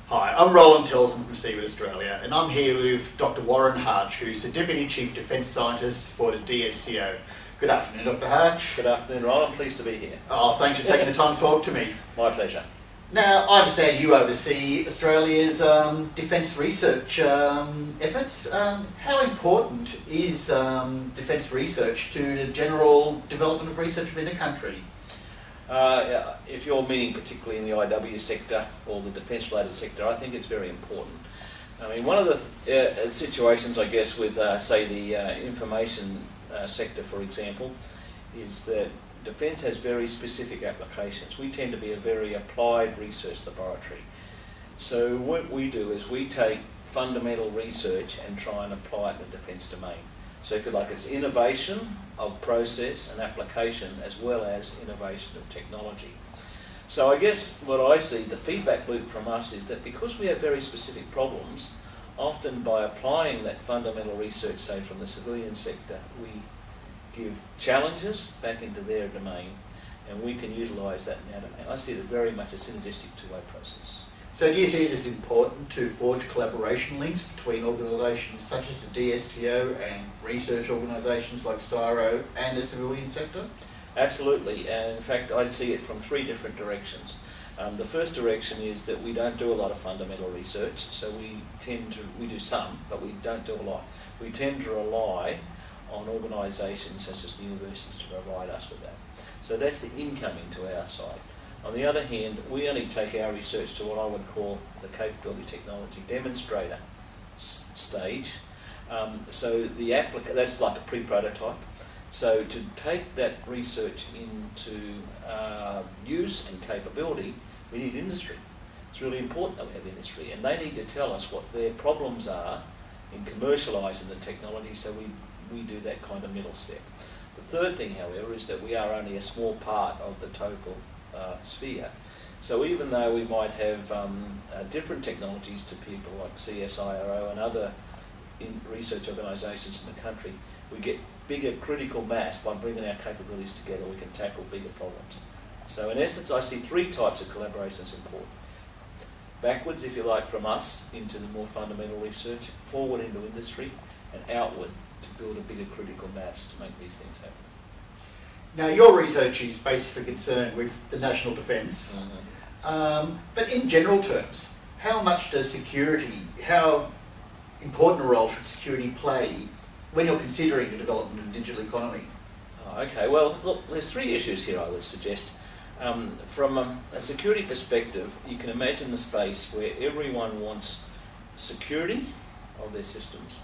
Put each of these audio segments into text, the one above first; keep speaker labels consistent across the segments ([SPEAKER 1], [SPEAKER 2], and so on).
[SPEAKER 1] Hi, I'm Roland Tellson from CeBIT Australia, and I'm here with Dr. Warren Harch, who's the Deputy Chief Defence Scientist for the DSTO. Good afternoon, Dr. Harch.
[SPEAKER 2] Good afternoon, Roland. I'm pleased to be here.
[SPEAKER 1] Oh, thanks for taking the time to talk to me.
[SPEAKER 2] My pleasure.
[SPEAKER 1] Now, I understand you oversee Australia's defence research efforts. How important is defence research to the general development of research within the country?
[SPEAKER 2] If you're meaning particularly in the IW sector or the defence-related sector, I think it's very important. I mean, one of the situations, I guess, with, say, the information sector, for example, is that defence has very specific applications. We tend to be a very applied research laboratory. So what we do is we take fundamental research and try and apply it in the defence domain. So if you like, it's innovation of process and application as well as innovation of technology. So I guess what I see, the feedback loop from us is that because we have very specific problems, often by applying that fundamental research, say from the civilian sector, we give challenges back into their domain and we can utilise that in our domain. I see it as very much a synergistic two-way process.
[SPEAKER 1] So do you see it as important to forge collaboration links between organisations such as the DSTO and research organisations like CSIRO and the civilian sector?
[SPEAKER 2] Absolutely, and in fact I'd see it from three different directions. The first direction is that we don't do a lot of fundamental research, so we do some, but we don't do a lot. We tend to rely on organisations such as the universities to provide us with that. So that's the incoming to our side. On the other hand, we only take our research to what I would call the capability technology demonstrator stage. So that's like a pre-prototype. So to take that research into use and capability, we need industry. It's really important that we have industry, and they need to tell us what their problems are in commercialising the technology, so we do that kind of middle step. The third thing, however, is that we are only a small part of the total sphere. So even though we might have different technologies to people like CSIRO and other research organisations in the country, we get bigger critical mass by bringing our capabilities together. We can tackle bigger problems. So in essence, I see three types of collaboration as important. Backwards, if you like, from us into the more fundamental research, forward into industry, and outward to build a bigger critical mass to make these things happen.
[SPEAKER 1] Now, your research is basically concerned with the national defence, but in general terms, how important a role should security play when you're considering the development of the digital economy?
[SPEAKER 2] Okay, well, look, there's three issues here I would suggest. From a security perspective, you can imagine the space where everyone wants security of their systems,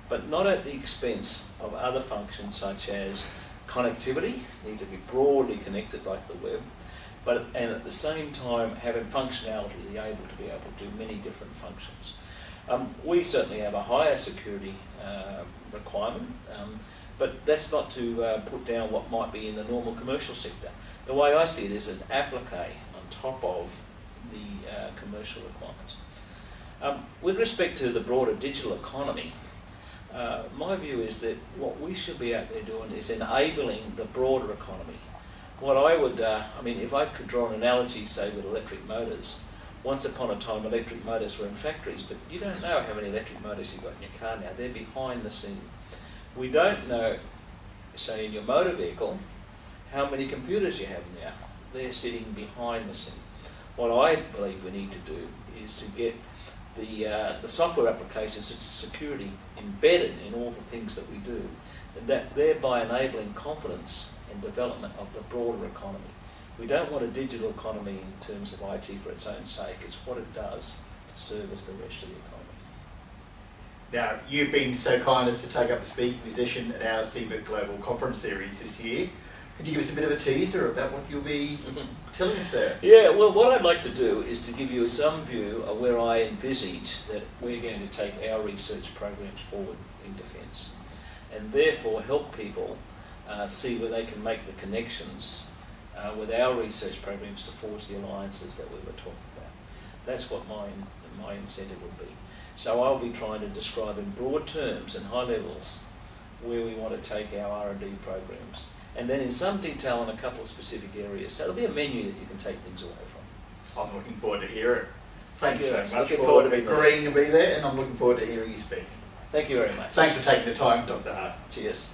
[SPEAKER 2] but not at the expense of other functions such as connectivity, need to be broadly connected like the web, and at the same time having functionality, be able to do many different functions. We certainly have a higher security requirement, but that's not to put down what might be in the normal commercial sector. The way I see it is an applique on top of the commercial requirements. With respect to the broader digital economy, my view is that what we should be out there doing is enabling the broader economy. What I would, if I could draw an analogy, say, with electric motors, once upon a time electric motors were in factories, but you don't know how many electric motors you've got in your car now. They're behind the scene. We don't know, say, in your motor vehicle, how many computers you have now. They're sitting behind the scene. What I believe we need to do is to get the software applications such as security embedded in all the things that we do, and that thereby enabling confidence and development of the broader economy. We don't want a digital economy in terms of IT for its own sake. It's what it does to serve as the rest of the economy.
[SPEAKER 1] Now, you've been so kind as to take up a speaking position at our CeBIT Global Conference Series this year. Could you give us a bit of a teaser about what you'll be telling us there?
[SPEAKER 2] Yeah, well, what I'd like to do is to give you some view of where I envisage that we're going to take our research programs forward in defence, and therefore help people see where they can make the connections with our research programs to forge the alliances that we were talking about. That's what my incentive would be. So I'll be trying to describe in broad terms and high levels where we want to take our R&D programs, and then in some detail in a couple of specific areas. So there'll be a menu that you can take things away from.
[SPEAKER 1] I'm looking forward to hearing it. Thanks so
[SPEAKER 2] Yes,
[SPEAKER 1] much
[SPEAKER 2] looking
[SPEAKER 1] for
[SPEAKER 2] forward to being there.
[SPEAKER 1] agreeing to be there, and I'm looking forward to hearing you speak.
[SPEAKER 2] Thank you very much.
[SPEAKER 1] Thanks for taking the time, Dr. Hart.
[SPEAKER 2] Cheers.